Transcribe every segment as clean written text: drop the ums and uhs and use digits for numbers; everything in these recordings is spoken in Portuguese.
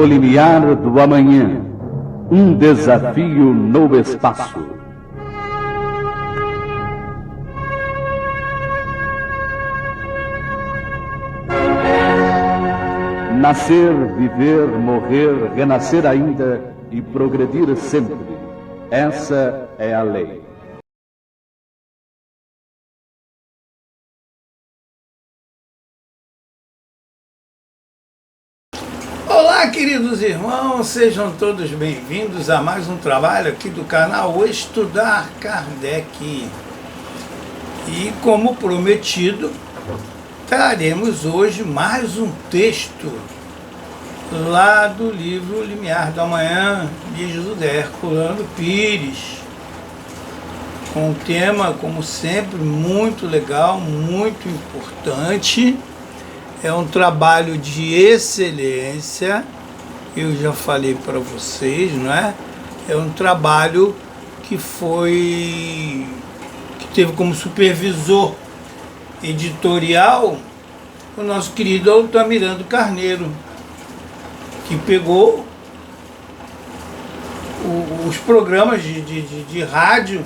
No limiar do amanhã, um desafio no espaço. Nascer, viver, morrer, renascer ainda e progredir sempre. Essa é a lei. Olá, queridos irmãos, sejam todos bem-vindos a mais um trabalho aqui do canal Estudar Kardec. E como prometido, traremos hoje mais um texto lá do livro Limiar do Amanhã, de José Herculano Pires, com um tema, como sempre, muito legal, muito importante. É um trabalho de excelência, eu já falei para vocês, não é? É um trabalho que teve como supervisor editorial o nosso querido Altamirano Carneiro, que pegou os programas de rádio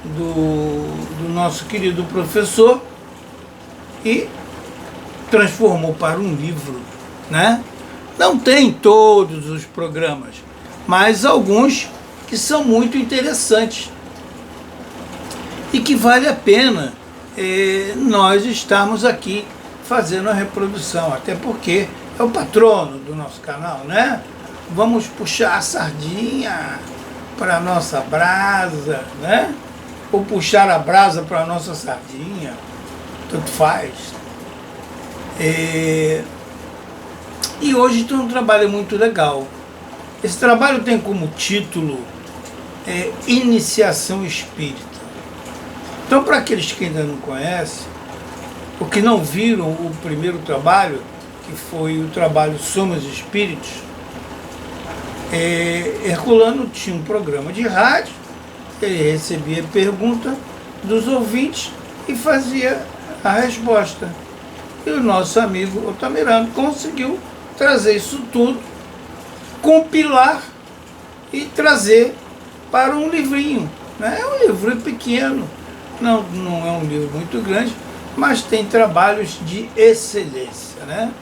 do nosso querido professor e transformou para um livro, né? Não tem todos os programas, mas alguns que são muito interessantes e que vale a pena nós estarmos aqui fazendo a reprodução, até porque é o patrono do nosso canal, né? Vamos puxar a sardinha para a nossa brasa, né? Ou puxar a brasa para a nossa sardinha, tanto faz. E hoje tem um trabalho muito legal. Esse trabalho tem como título Iniciação Espírita. Então, para aqueles que ainda não conhecem, ou que não viram o primeiro trabalho, que foi o trabalho Somos Espíritos, Herculano tinha um programa de rádio, ele recebia pergunta dos ouvintes e fazia a resposta. E o nosso amigo Altamirano conseguiu trazer isso tudo, compilar e trazer para um livrinho, né? É um livro pequeno, não é um livro muito grande, mas tem trabalhos de excelência, né?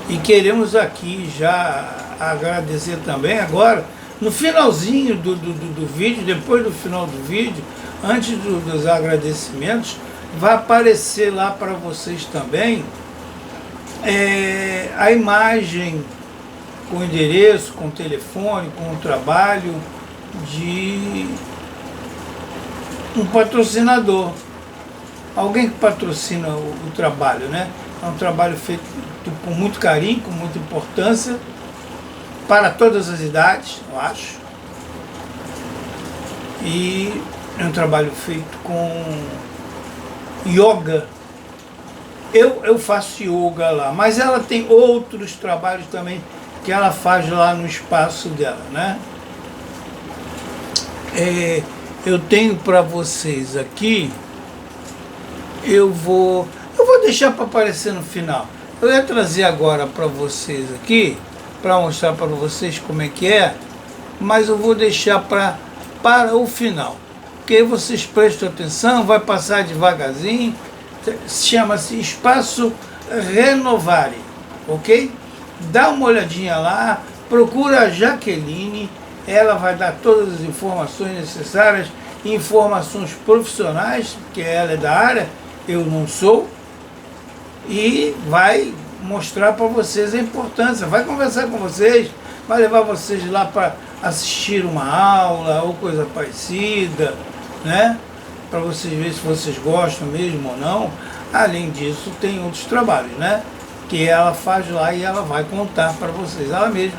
E queremos aqui já agradecer também agora, no finalzinho do vídeo, depois do final do vídeo, antes dos agradecimentos, vai aparecer lá para vocês também a imagem com endereço, com telefone, com o trabalho de um patrocinador. Alguém que patrocina o trabalho, né? É um trabalho feito com muito carinho, com muita importância, para todas as idades, eu acho. E é um trabalho feito com yoga. Eu faço yoga lá, mas ela tem outros trabalhos também que ela faz lá no espaço dela, né? Eu tenho para vocês aqui, eu vou deixar para aparecer no final. Eu ia trazer agora para vocês aqui, para mostrar para vocês como é que é, mas eu vou deixar para o final. Porque aí vocês prestam atenção, vai passar devagarzinho, chama-se Espaço Renovare, ok? Dá uma olhadinha lá, procura a Jaqueline, ela vai dar todas as informações necessárias, informações profissionais, porque ela é da área, eu não sou, e vai mostrar para vocês a importância, vai conversar com vocês, vai levar vocês lá para assistir uma aula ou coisa parecida, né? Para vocês verem se vocês gostam mesmo ou não. Além disso, tem outros trabalhos, né? Que ela faz lá e ela vai contar para vocês. Ela mesma,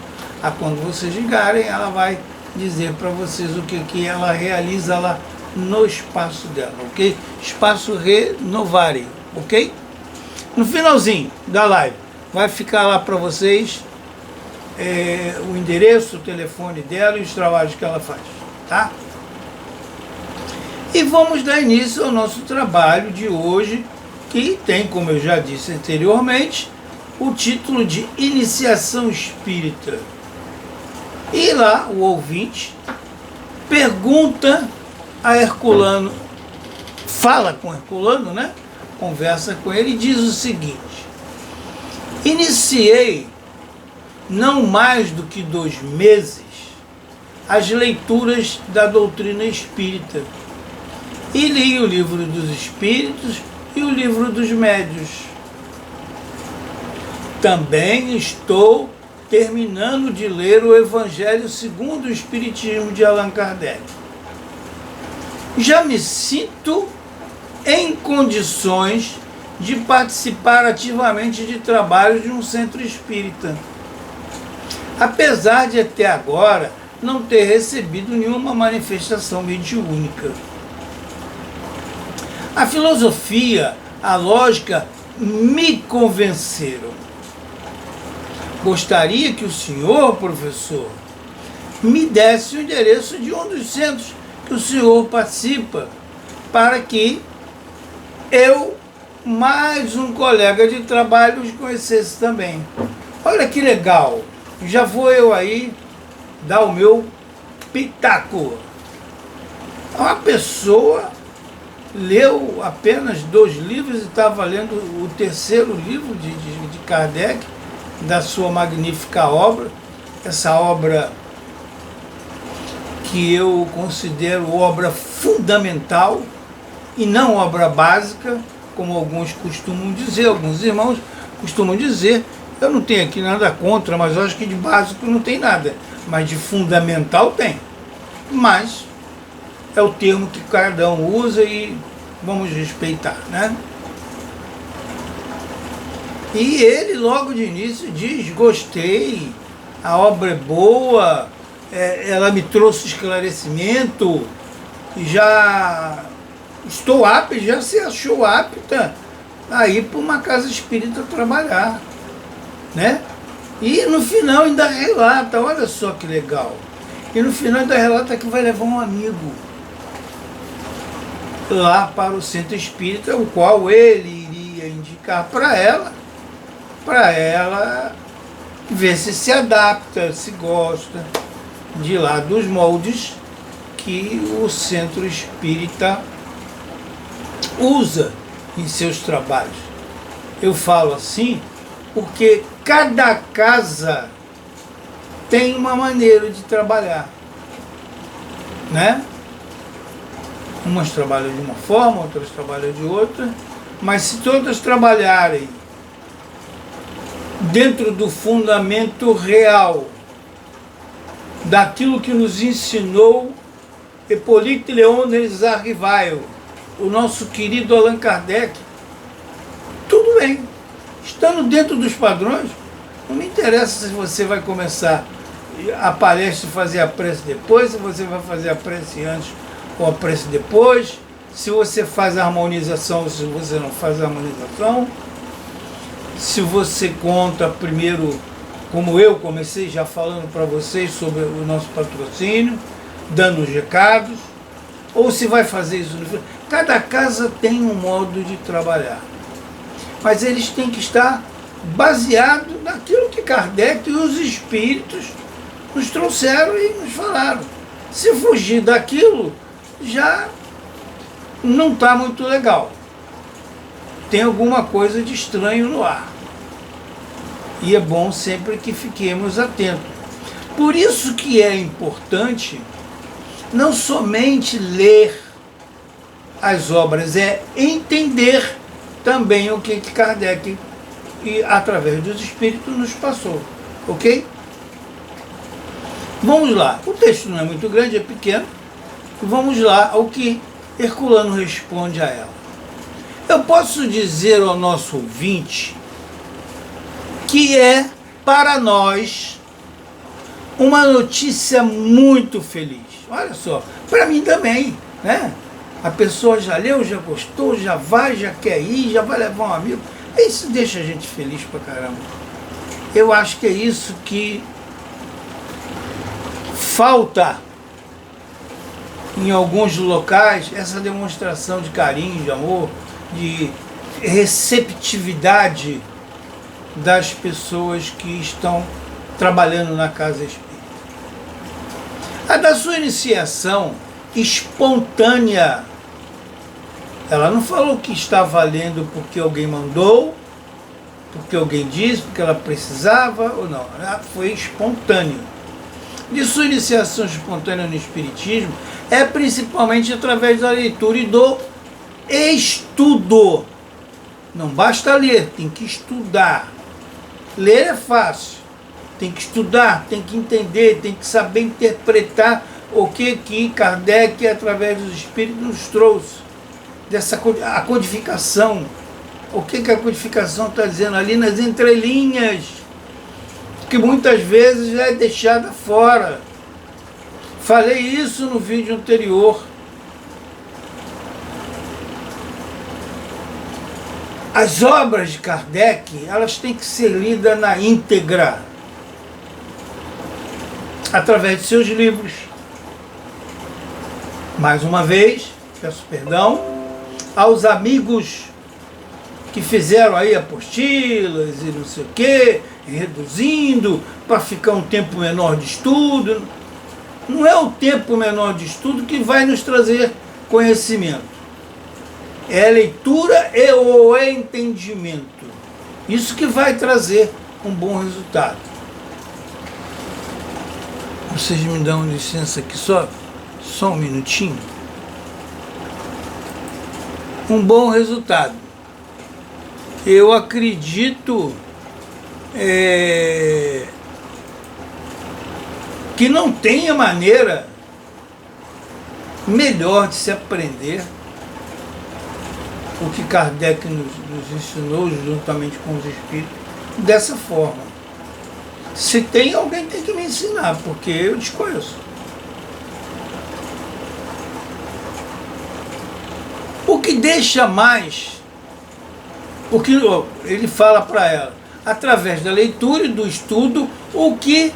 quando vocês ligarem, ela vai dizer para vocês o que ela realiza lá no espaço dela, ok? Espaço Renovare, ok? No finalzinho da live, vai ficar lá para vocês o endereço, o telefone dela e os trabalhos que ela faz, tá? E vamos dar início ao nosso trabalho de hoje, que tem, como eu já disse anteriormente, o título de Iniciação Espírita. E lá o ouvinte pergunta a Herculano, fala com Herculano, né? Conversa com ele e diz o seguinte: iniciei, não mais do que 2 meses, as leituras da doutrina espírita e li o livro dos espíritos e o livro dos médios. Também estou terminando de ler o Evangelho segundo o Espiritismo de Allan Kardec. Já me sinto em condições de participar ativamente de trabalhos de um centro espírita, apesar de até agora não ter recebido nenhuma manifestação mediúnica. A filosofia, a lógica me convenceram. Gostaria que o senhor, professor, me desse o endereço de um dos centros que o senhor participa, para que eu, mais um colega de trabalho, os conhecesse também. Olha que legal, já vou eu aí dar o meu pitaco. Uma pessoa leu apenas 2 livros e estava lendo o 3º livro de Kardec, da sua magnífica obra, essa obra que eu considero obra fundamental e não obra básica, como alguns costumam dizer, alguns irmãos costumam dizer. Eu não tenho aqui nada contra, mas eu acho que de básico não tem nada, mas de fundamental tem. Mas é o termo que cada um usa e vamos respeitar, né? E ele logo de início diz: gostei, a obra é boa, ela me trouxe esclarecimento, já estou apto, já se achou apta a ir para uma casa espírita trabalhar, né? E no final ainda relata, olha só que legal, e no final ainda relata que vai levar um amigo lá para o centro espírita, o qual ele iria indicar para ela ver se adapta, se gosta de lá dos moldes que o centro espírita usa em seus trabalhos. Eu falo assim porque cada casa tem uma maneira de trabalhar, né? Umas trabalham de uma forma, outras trabalham de outra, mas se todas trabalharem dentro do fundamento real daquilo que nos ensinou Hippolyte Léon Rivail, o nosso querido Allan Kardec, tudo bem. Estando dentro dos padrões, não me interessa se você vai começar a palestra e fazer a prece depois, se você vai fazer a prece antes ou a prece depois, se você faz a harmonização ou se você não faz a harmonização, se você conta primeiro, como eu comecei já falando para vocês sobre o nosso patrocínio, dando os recados, ou se vai fazer isso no final. Cada casa tem um modo de trabalhar, mas eles têm que estar baseados naquilo que Kardec e os espíritos nos trouxeram e nos falaram. Se fugir daquilo, já não está muito legal. Tem alguma coisa de estranho no ar. E é bom sempre que fiquemos atentos. Por isso que é importante não somente ler as obras, é entender também o que Kardec, através dos espíritos, nos passou. Ok? Vamos lá. O texto não é muito grande, é pequeno. Vamos lá ao que Herculano responde a ela. Eu posso dizer ao nosso ouvinte que é, para nós, uma notícia muito feliz. Olha só, para mim também, né? A pessoa já leu, já gostou, já vai, já quer ir, já vai levar um amigo. Isso deixa a gente feliz pra caramba. Eu acho que é isso que falta em alguns locais, essa demonstração de carinho, de amor, de receptividade das pessoas que estão trabalhando na casa espírita. A da sua iniciação espontânea, ela não falou que está valendo porque alguém mandou, porque alguém disse, porque ela precisava ou não. Ela foi espontâneo. De sua iniciação espontânea no Espiritismo é principalmente através da leitura e do estudo. Não basta ler, tem que estudar. Ler é fácil. Tem que estudar, tem que entender, tem que saber interpretar o que Kardec, através dos Espíritos, nos trouxe. A codificação. O que a codificação está dizendo ali nas entrelinhas, que muitas vezes é deixada fora. Falei isso no vídeo anterior. As obras de Kardec, elas têm que ser lidas na íntegra, através de seus livros. Mais uma vez, peço perdão aos amigos que fizeram aí apostilas e não sei o quê, reduzindo para ficar um tempo menor de estudo. Não é o tempo menor de estudo que vai nos trazer conhecimento. É a leitura e o entendimento. Isso que vai trazer um bom resultado. Vocês me dão licença aqui só um minutinho. Um bom resultado. Eu acredito que não tenha maneira melhor de se aprender o que Kardec nos ensinou juntamente com os Espíritos dessa forma. Se tem, alguém tem que me ensinar, porque eu desconheço. O que deixa mais, o que ele fala para ela, através da leitura e do estudo, o que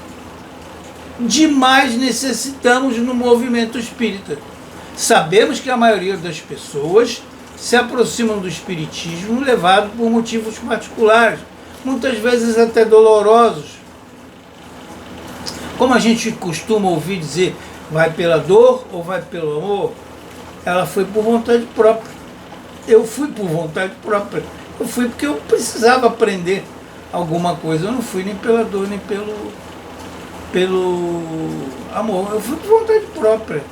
de mais necessitamos no movimento espírita. Sabemos que a maioria das pessoas se aproximam do espiritismo levado por motivos particulares, muitas vezes até dolorosos. Como a gente costuma ouvir dizer, vai pela dor ou vai pelo amor? Ela foi por vontade própria. Eu fui por vontade própria. Eu fui porque eu precisava aprender alguma coisa. Eu não fui nem pela dor, nem pelo amor. Eu fui por vontade própria.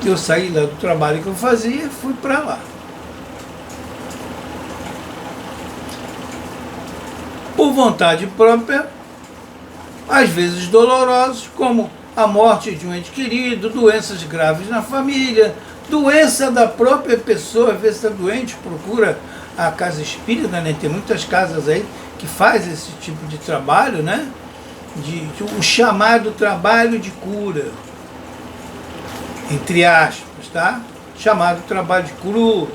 Eu saí lá do trabalho que eu fazia e fui para lá. Por vontade própria, às vezes dolorosos, como a morte de um ente querido, doenças graves na família, doença da própria pessoa, às vezes está doente, procura a casa espírita, né? Tem muitas casas aí que faz esse tipo de trabalho, né? O chamado trabalho de cura, entre aspas, tá? Chamado trabalho de cura,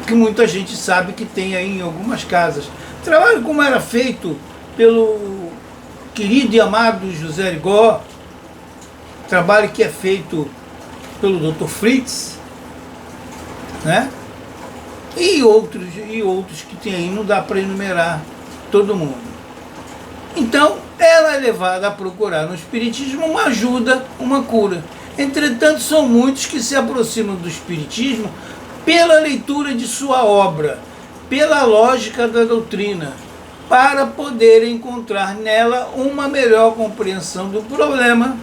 que muita gente sabe que tem aí em algumas casas. Trabalho como era feito pelo querido e amado José Rigó, trabalho que é feito pelo Dr. Fritz, né? E outros que tem aí, não dá para enumerar todo mundo. Então, ela é levada a procurar no Espiritismo uma ajuda, uma cura. Entretanto, são muitos que se aproximam do Espiritismo pela leitura de sua obra, pela lógica da doutrina, para poder encontrar nela uma melhor compreensão do problema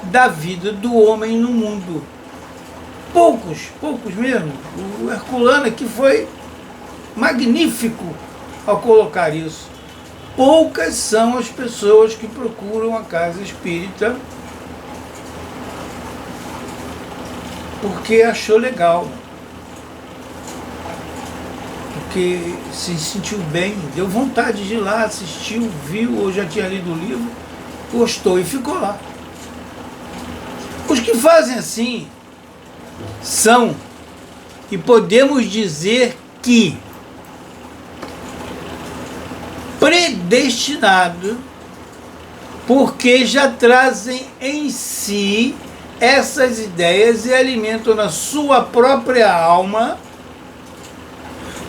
da vida do homem no mundo. Poucos mesmo. O Herculano aqui foi magnífico ao colocar isso. Poucas são as pessoas que procuram a casa espírita porque achou legal, porque se sentiu bem, deu vontade de ir lá, assistiu, viu, ou já tinha lido o livro, gostou e ficou lá. Os que fazem assim são, e podemos dizer que, predestinados, porque já trazem em si essas ideias e alimentam na sua própria alma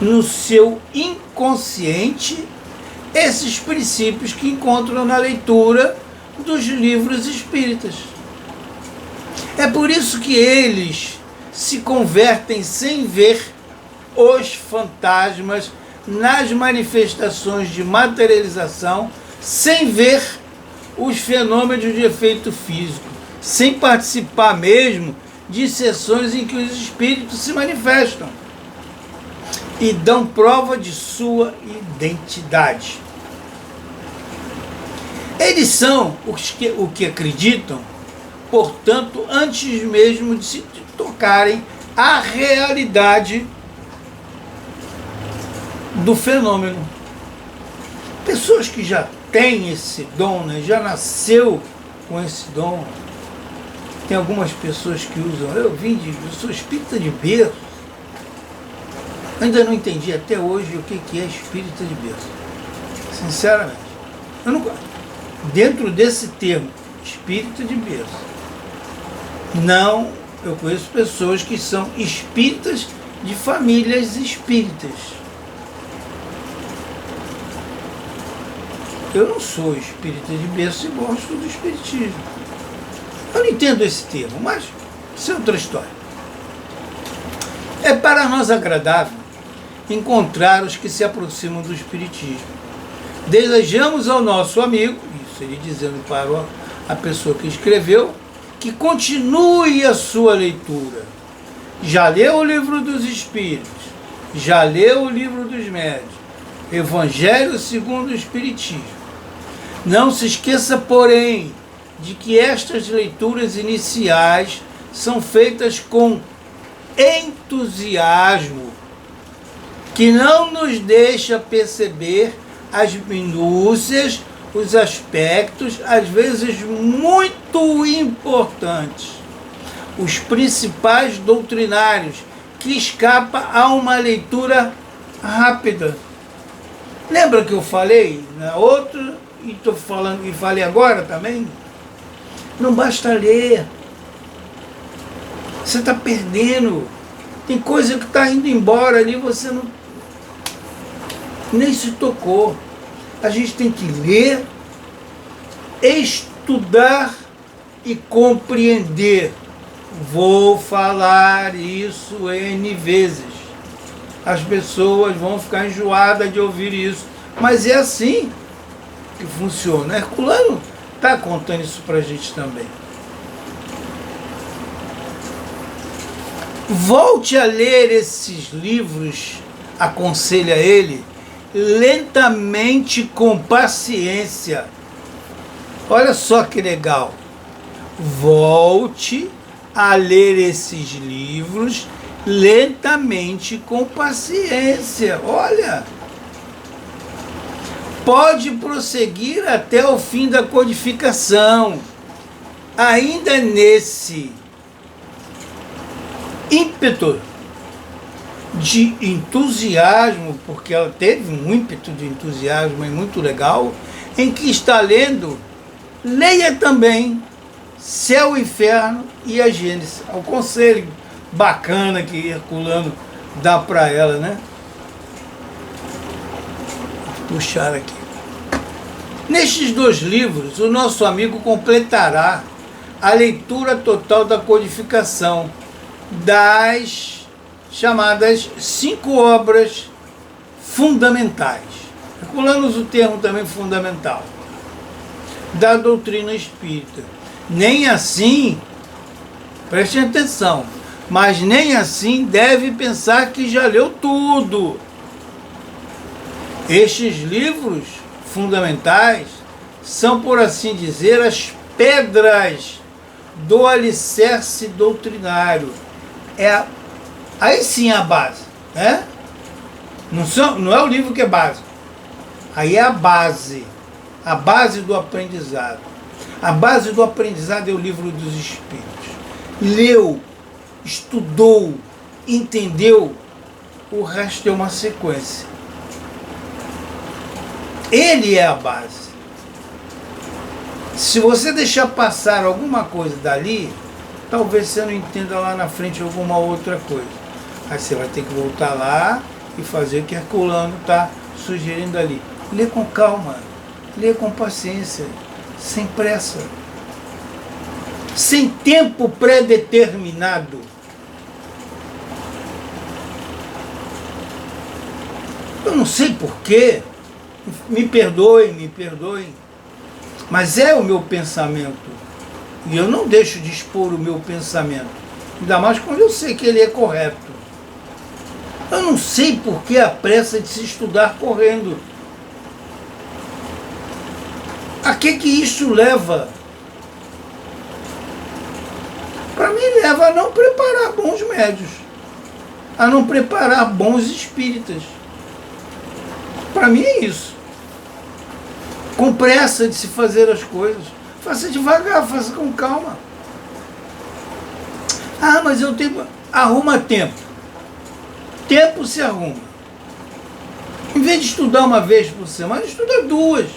no seu inconsciente esses princípios que encontram na leitura dos livros espíritas. É por isso que eles se convertem sem ver os fantasmas nas manifestações de materialização, sem ver os fenômenos de efeito físico, sem participar mesmo de sessões em que os espíritos se manifestam e dão prova de sua identidade. Eles são o que acreditam, portanto, antes mesmo de se tocarem a realidade do fenômeno. Pessoas que já têm esse dom, né? Já nasceu com esse dom. Tem algumas pessoas que usam, eu sou espírita de berço. Ainda não entendi até hoje o que é espírita de berço. Sinceramente. Eu não gosto. Dentro desse termo, espírita de berço, não, eu conheço pessoas que são espíritas de famílias espíritas. Eu não sou espírita de berço e gosto do espiritismo. Eu não entendo esse termo, mas isso é outra história. É para nós agradável encontrar os que se aproximam do espiritismo. Desejamos ao nosso amigo, isso ele dizendo para a pessoa que escreveu, que continue a sua leitura. Já leu o livro dos Espíritos, já leu o livro dos Médiuns, Evangelho segundo o Espiritismo. Não se esqueça, porém, de que estas leituras iniciais são feitas com entusiasmo, que não nos deixa perceber as minúcias, os aspectos, às vezes muito importantes, os principais doutrinários, que escapa a uma leitura rápida. Lembra que eu falei na outra, e estou falando, e falei agora também? Não basta ler. Você está perdendo. Tem coisa que está indo embora ali, você não nem se tocou. A gente tem que ler, estudar e compreender. Vou falar isso N vezes. As pessoas vão ficar enjoadas de ouvir isso. Mas é assim que funciona. Herculano está contando isso para a gente também. Volte a ler esses livros, aconselha ele, lentamente, com paciência. Olha só que legal. Volte a ler esses livros lentamente, com paciência. Olha. Pode prosseguir até o fim da codificação. Ainda nesse ímpeto de entusiasmo, porque ela teve um ímpeto de entusiasmo muito legal, em que está lendo, leia também Céu, Inferno e a Gênesis. É um conselho bacana que Herculano dá para ela, né? Vou puxar aqui. Nestes dois livros, o nosso amigo completará a leitura total da codificação das chamadas 5 obras fundamentais. Herculano usa o termo também fundamental da doutrina espírita. Nem assim, prestem atenção, mas nem assim deve pensar que já leu tudo. Estes livros fundamentais são, por assim dizer, as pedras do alicerce doutrinário. Aí sim é a base, né? Não é o livro que é básico. Aí é a base do aprendizado. A base do aprendizado é o livro dos Espíritos. Leu, estudou, entendeu, o resto é uma sequência. Ele é a base. Se você deixar passar alguma coisa dali, talvez você não entenda lá na frente alguma outra coisa. Aí você vai ter que voltar lá e fazer o que Herculano está sugerindo ali. Lê com calma, lê com paciência, sem pressa, sem tempo pré-determinado. Eu não sei porquê, me perdoem, mas é o meu pensamento. E eu não deixo de expor o meu pensamento, ainda mais quando eu sei que ele é correto. Eu não sei por que a pressa de se estudar correndo. A que isso leva? Para mim leva a não preparar bons médios, a não preparar bons espíritas. Para mim é isso. Com pressa de se fazer as coisas. Faça devagar, faça com calma. Ah, mas eu tenho... Arruma tempo. Tempo se arruma. Em vez de estudar uma vez por semana, estuda 2.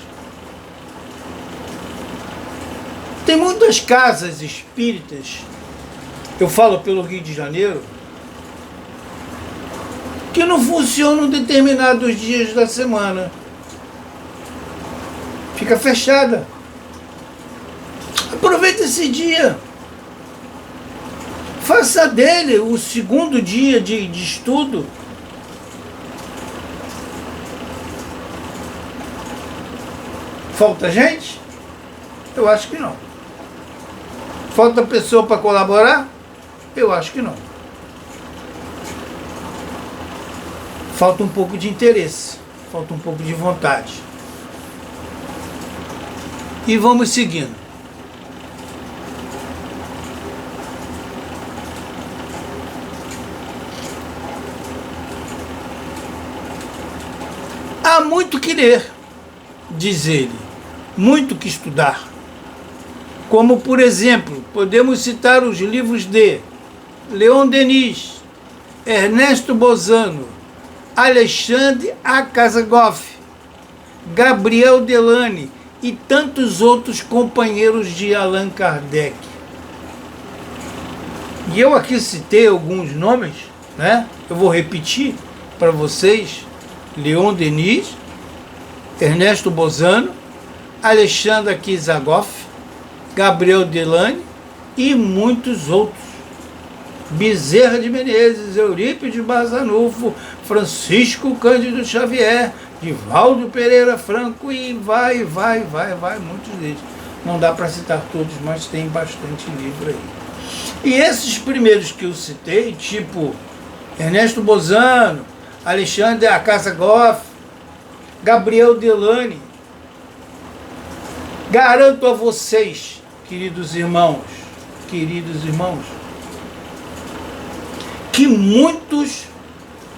Tem muitas casas espíritas, eu falo pelo Rio de Janeiro, que não funcionam determinados dias da semana. Fica fechada. Aproveita esse dia. Faça dele o segundo dia de estudo. Falta gente? Eu acho que não. Falta pessoa para colaborar? Eu acho que não. Falta um pouco de interesse, falta um pouco de vontade. E vamos seguindo. Há muito que ler, diz ele, muito que estudar. Como, por exemplo, podemos citar os livros de Leon Denis, Ernesto Bozano, Alexandre Akasagoff, Gabriel Delany e tantos outros companheiros de Allan Kardec. E eu aqui citei alguns nomes, né? Eu vou repetir para vocês: Leon Denis, Ernesto Bozano, Alexandre Akasagoff, Gabriel Delany e muitos outros. Bezerra de Menezes, Eurípides Barzanufo, Francisco Cândido Xavier, Divaldo Pereira Franco e vai, muitos deles. Não dá para citar todos, mas tem bastante livro aí. E esses primeiros que eu citei, tipo Ernesto Bozano, Alexandre Akasagoff, Gabriel Delany, garanto a vocês, queridos irmãos, que muitos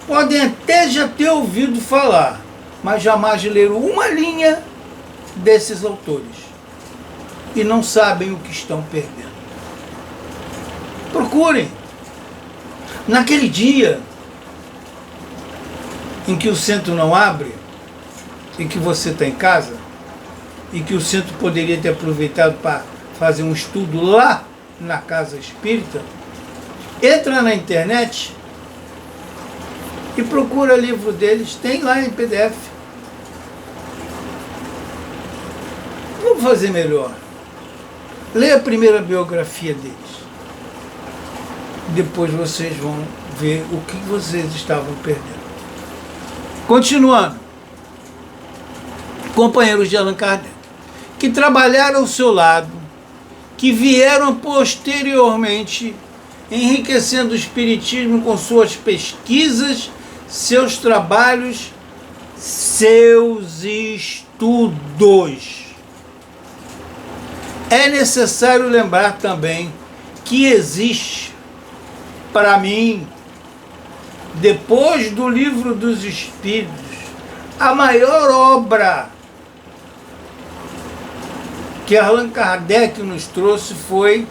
podem até já ter ouvido falar, mas jamais leram uma linha desses autores e não sabem o que estão perdendo. Procurem. Naquele dia em que o centro não abre, e que você está em casa, e que o centro poderia ter aproveitado para fazer um estudo lá na casa espírita, entra na internet e procura livro deles, tem lá em PDF. Vamos fazer melhor. Leia a primeira biografia deles. Depois vocês vão ver o que vocês estavam perdendo. Continuando. Companheiros de Allan Kardec, que trabalharam ao seu lado, que vieram posteriormente enriquecendo o espiritismo com suas pesquisas, seus trabalhos, seus estudos. É necessário lembrar também que existe, para mim, depois do Livro dos Espíritos, a maior obra que Allan Kardec nos trouxe foi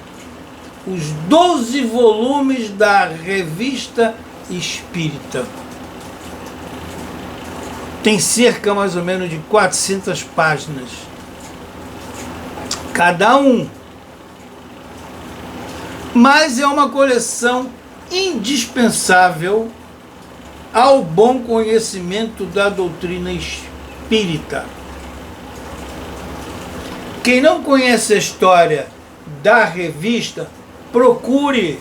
os 12 volumes da Revista Espírita. Tem cerca mais ou menos de 400 páginas. Cada um. Mas é uma coleção indispensável ao bom conhecimento da doutrina espírita. Quem não conhece a história da revista, procure,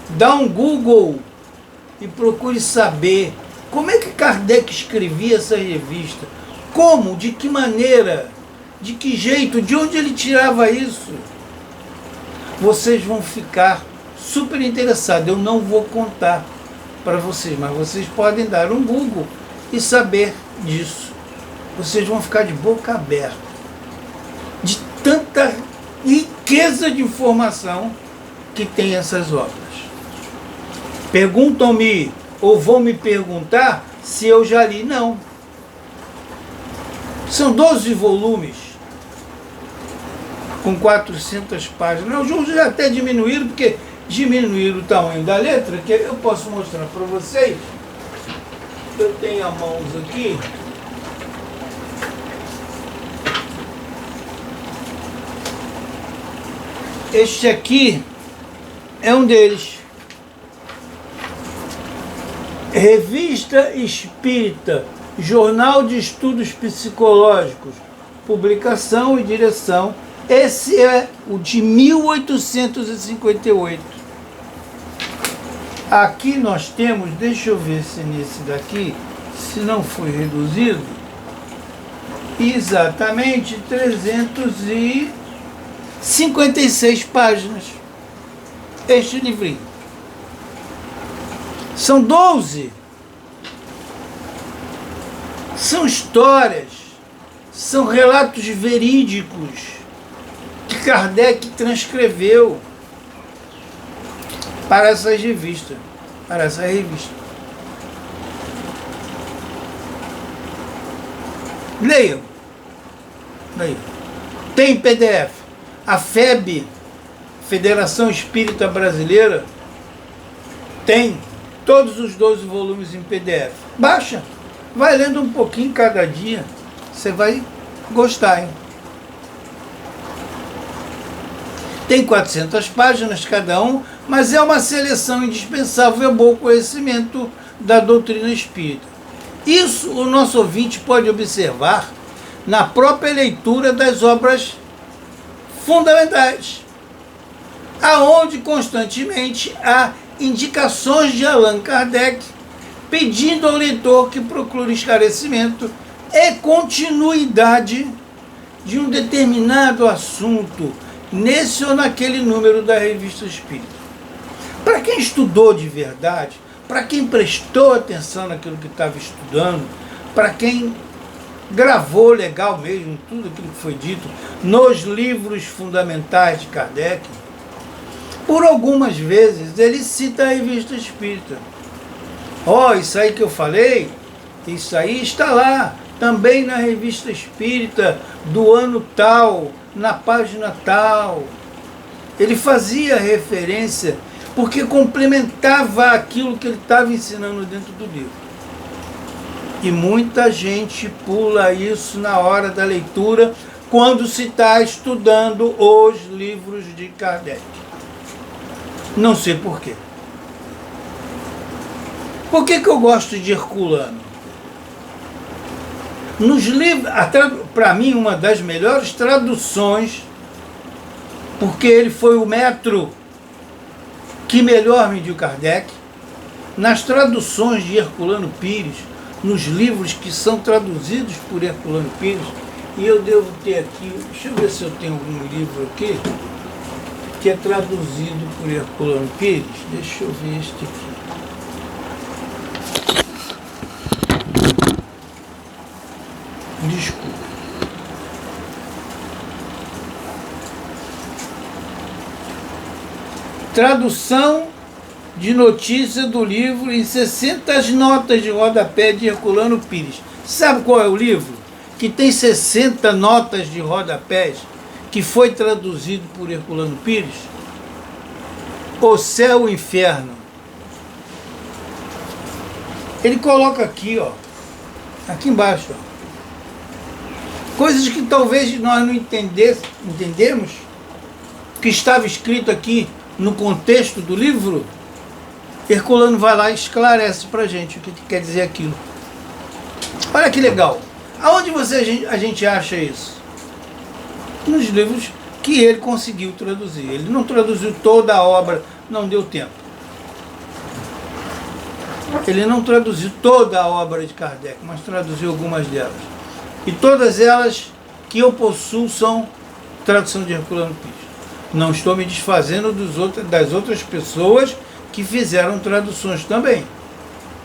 dá um Google e procure saber como é que Kardec escrevia essa revista, como, de que maneira, de que jeito, de onde ele tirava isso. Vocês vão ficar super interessados. Eu não vou contar para vocês, mas vocês podem dar um Google e saber disso. Vocês vão ficar de boca aberta de tanta riqueza de informação que tem essas obras. Perguntam-me, ou vão me perguntar, se eu já li. Não. São 12 volumes, com 400 páginas. Alguns já até diminuíram, porque diminuíram o tamanho da letra, que eu posso mostrar para vocês. Eu tenho a mãos aqui. Este aqui é um deles. Revista Espírita, Jornal de Estudos Psicológicos, publicação e direção. Esse é o de 1858. Aqui nós temos, deixa eu ver se nesse daqui, se não foi reduzido, exatamente 356 páginas. Este livrinho. São 12. São histórias, são relatos verídicos que Kardec transcreveu para essas revistas, para essa revista. Leiam. Leiam. Tem PDF. A FEB, Federação Espírita Brasileira, tem todos os 12 volumes em PDF. Baixa, vai lendo um pouquinho cada dia, você vai gostar, hein? Tem 400 páginas cada um, mas é uma seleção indispensável ao bom conhecimento da doutrina espírita. Isso o nosso ouvinte pode observar na própria leitura das obras fundamentais, aonde constantemente há indicações de Allan Kardec pedindo ao leitor que procure esclarecimento e continuidade de um determinado assunto nesse ou naquele número da Revista Espírita. Para quem estudou de verdade, para quem prestou atenção naquilo que estava estudando, para quem gravou legal mesmo tudo aquilo que foi dito nos livros fundamentais de Kardec, por algumas vezes ele cita a Revista Espírita. Isso aí que eu falei, isso aí está lá, também na Revista Espírita do ano tal, na página tal. Ele fazia referência porque complementava aquilo que ele estava ensinando dentro do livro. E muita gente pula isso na hora da leitura, quando se está estudando os livros de Kardec. Não sei por quê. Por que eu gosto de Herculano? Nos livros, para mim, uma das melhores traduções, porque ele foi o metro que melhor mediu Kardec, nas traduções de Herculano Pires, nos livros que são traduzidos por Herculano Pires, e eu devo ter aqui, deixa eu ver se eu tenho algum livro aqui, que é traduzido por Herculano Pires. Deixa eu ver este aqui. Desculpa. Tradução de notícia do livro em 60 notas de rodapé de Herculano Pires. Sabe qual é o livro? Que tem 60 notas de rodapés, que foi traduzido por Herculano Pires? O Céu e o Inferno. Ele coloca aqui, aqui embaixo, coisas que talvez nós não entendemos, que estava escrito aqui no contexto do livro. Herculano vai lá e esclarece para a gente o que quer dizer aquilo. Olha que legal. Aonde a gente acha isso? Nos livros que ele conseguiu traduzir. Ele não traduziu toda a obra, não deu tempo. Ele não traduziu toda a obra de Kardec, mas traduziu algumas delas. E todas elas que eu possuo são tradução de Herculano Pires. Não estou me desfazendo das outras pessoas que fizeram traduções também,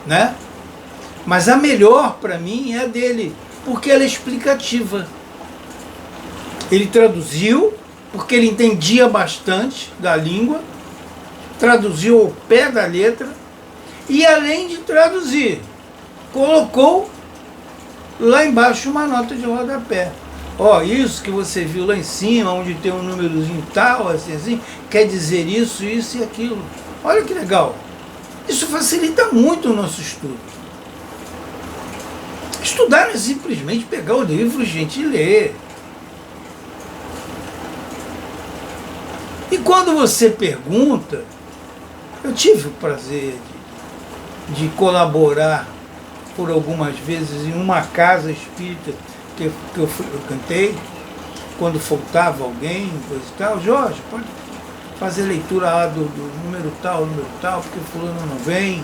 né? Mas a melhor para mim é a dele, porque ela é explicativa. Ele traduziu, porque ele entendia bastante da língua, traduziu ao pé da letra, e além de traduzir, colocou lá embaixo uma nota de rodapé. Ó, isso que você viu lá em cima, onde tem um númerozinho tal, assim, quer dizer isso, isso e aquilo. Olha que legal. Isso facilita muito o nosso estudo. Estudar não é simplesmente pegar o livro, gente, e ler. E quando você pergunta, eu tive o prazer de colaborar por algumas vezes em uma casa espírita que eu cantei, quando faltava alguém, coisa e tal. Jorge, pode fazer leitura lá do número tal, porque fulano não vem.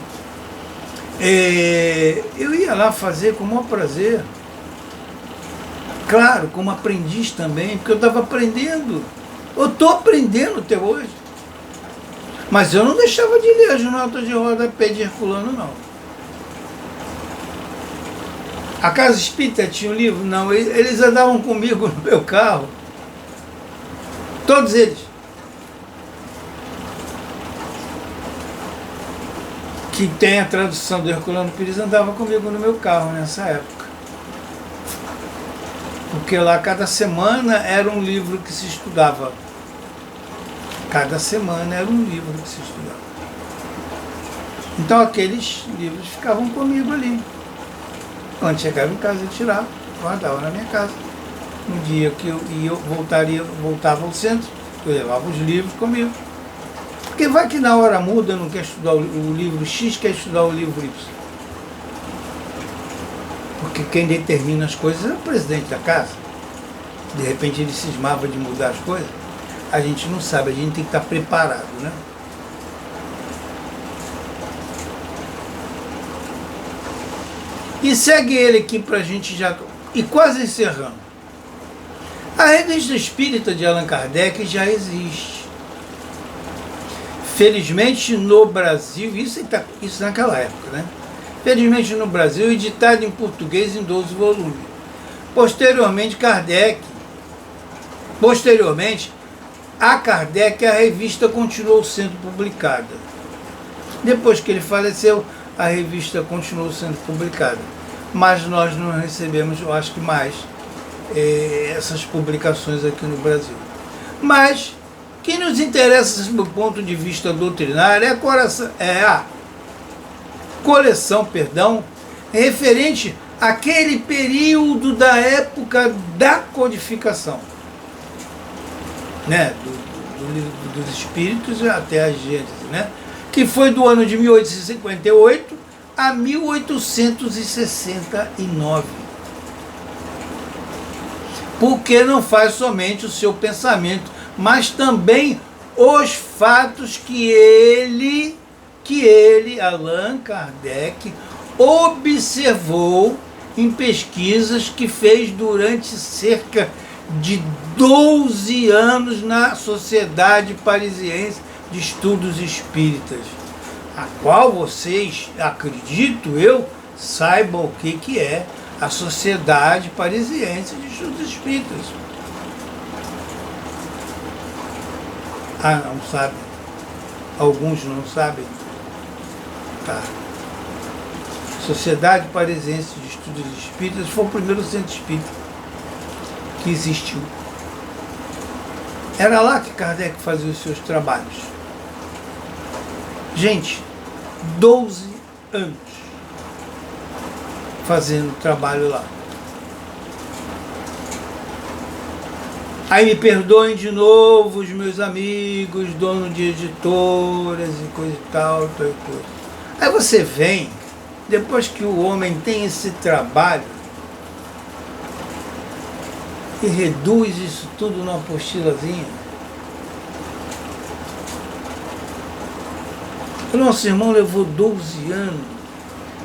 Eu ia lá fazer com o maior prazer. Claro, como aprendiz também, porque eu estava aprendendo. Eu estou aprendendo até hoje. Mas eu não deixava de ler as notas de rodapé de Herculano, não. A Casa Espírita tinha um livro? Não, eles andavam comigo no meu carro. Todos eles. Que tem a tradução do Herculano Pires, andava comigo no meu carro nessa época. Porque lá cada semana era um livro que se estudava. Cada semana era um livro que se estudava. Então aqueles livros ficavam comigo ali. Quando chegava em casa, eu tirava, guardava na minha casa. No dia que eu voltava ao centro, eu levava os livros comigo. Porque vai que na hora muda, não quer estudar o livro X, quer estudar o livro Y. Porque quem determina as coisas é o presidente da casa. De repente ele cismava de mudar as coisas. A gente não sabe, a gente tem que estar preparado, né? E segue ele aqui para a gente já... E quase encerrando. A Revista Espírita de Allan Kardec já existe. Felizmente no Brasil, isso naquela época, né? Felizmente no Brasil, editado em português em 12 volumes. Posteriormente, a Kardec, a revista continuou sendo publicada. Depois que ele faleceu, a revista continuou sendo publicada. Mas nós não recebemos, eu acho que mais, essas publicações aqui no Brasil. Mas, o que nos interessa do ponto de vista doutrinário é a coleção, referente àquele período da época da codificação, né? Do livro dos Espíritos até a Gênese, né? Que foi do ano de 1858 a 1869. Porque não faz somente o seu pensamento, mas também os fatos que ele, Allan Kardec, observou em pesquisas que fez durante cerca de 12 anos na Sociedade Parisiense de Estudos Espíritas, a qual vocês, acredito eu, saibam o que é a Sociedade Parisiense de Estudos Espíritas. Ah, não sabem? Alguns não sabem? Tá. Sociedade Parisiense de Estudos Espíritas foi o primeiro centro espírita que existiu. Era lá que Kardec fazia os seus trabalhos. Gente, 12 anos fazendo trabalho lá. Aí me perdoem de novo os meus amigos, donos de editoras e coisa e tal, tal coisa. Aí você vem, depois que o homem tem esse trabalho, e reduz isso tudo numa apostilazinha. O nosso irmão levou 12 anos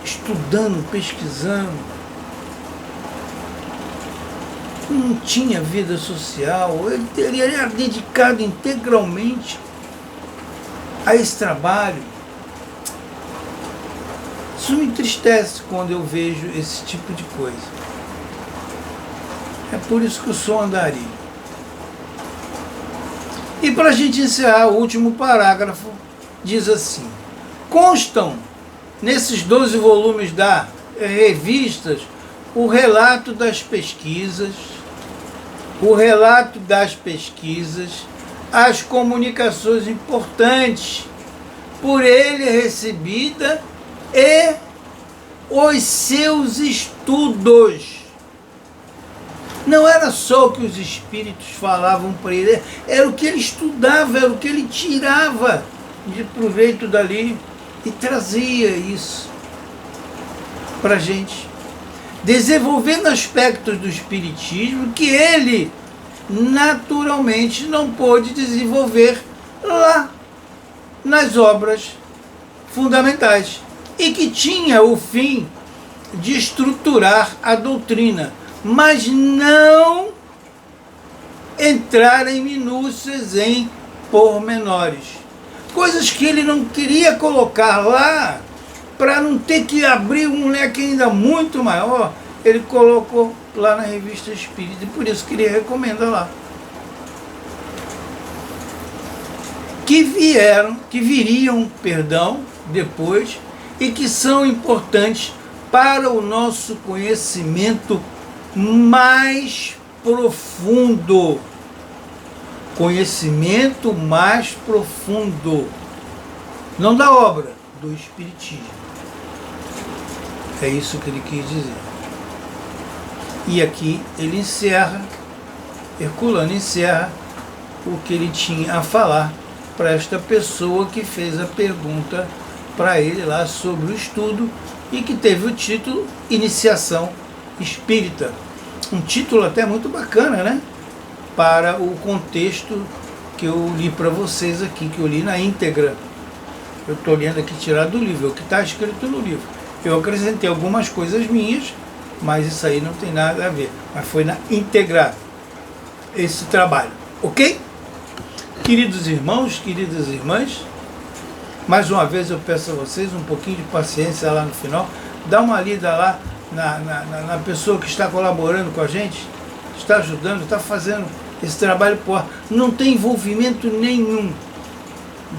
estudando, pesquisando. Não tinha vida social, ele era dedicado integralmente a esse trabalho. Isso me entristece quando eu vejo esse tipo de coisa. É por isso que eu sou andarilho. E para a gente encerrar, o último parágrafo diz assim: constam nesses 12 volumes da revistas o relato das pesquisas, as comunicações importantes por ele recebida e os seus estudos. Não era só o que os espíritos falavam para ele, era o que ele estudava, era o que ele tirava de proveito dali e trazia isso para a gente, desenvolvendo aspectos do espiritismo que ele naturalmente não pôde desenvolver lá nas obras fundamentais, e que tinha o fim de estruturar a doutrina, mas não entrar em minúcias, em pormenores. Coisas que ele não queria colocar lá, para não ter que abrir um leque ainda muito maior, ele colocou lá na Revista Espírita, e por isso que ele recomenda lá. Que viriam depois, e que são importantes para o nosso conhecimento mais profundo. Conhecimento mais profundo. Não da obra, do Espiritismo. É isso que ele quis dizer. E aqui ele encerra, Herculano encerra o que ele tinha a falar para esta pessoa que fez a pergunta para ele lá sobre o estudo e que teve o título Iniciação Espírita. Um título até muito bacana, né? Para o contexto que eu li para vocês aqui, que eu li na íntegra. Eu estou lendo aqui tirado do livro, é o que está escrito no livro. Eu acrescentei algumas coisas minhas, mas isso aí não tem nada a ver. Mas foi na íntegra esse trabalho. Ok? Queridos irmãos, queridas irmãs, mais uma vez eu peço a vocês um pouquinho de paciência lá no final. Dá uma lida lá na pessoa que está colaborando com a gente, está ajudando, está fazendo esse trabalho. Não tem envolvimento nenhum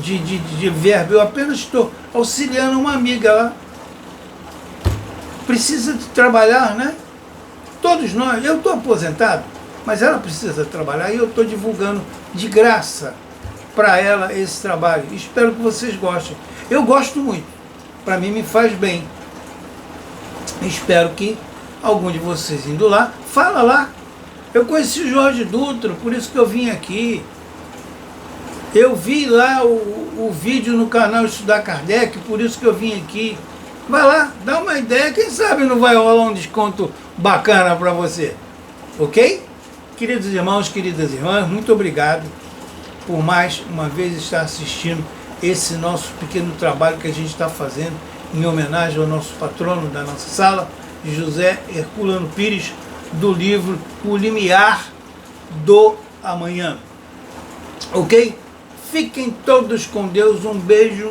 de verbo. Eu apenas estou auxiliando uma amiga lá. Precisa de trabalhar, né? Todos nós. Eu estou aposentado, mas ela precisa trabalhar e eu estou divulgando de graça para ela esse trabalho. Espero que vocês gostem. Eu gosto muito. Para mim me faz bem. Espero que algum de vocês indo lá, fala lá. Eu conheci o Jorge Dutra, por isso que eu vim aqui. Eu vi lá o vídeo no canal Estudar Kardec, por isso que eu vim aqui. Vai lá, dá uma ideia, quem sabe não vai rolar um desconto bacana para você. Ok? Queridos irmãos, queridas irmãs, muito obrigado por mais uma vez estar assistindo esse nosso pequeno trabalho que a gente está fazendo em homenagem ao nosso patrono da nossa sala, José Herculano Pires, do livro O Limiar do Amanhã. Ok? Fiquem todos com Deus, um beijo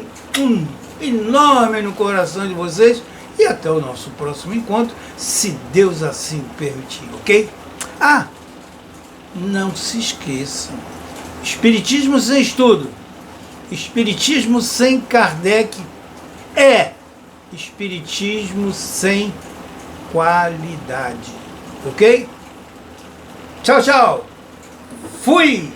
enorme no coração de vocês e até o nosso próximo encontro, se Deus assim permitir, ok? Não se esqueçam, Espiritismo sem estudo, Espiritismo sem Kardec é Espiritismo sem qualidade, ok? Tchau, tchau! Fui!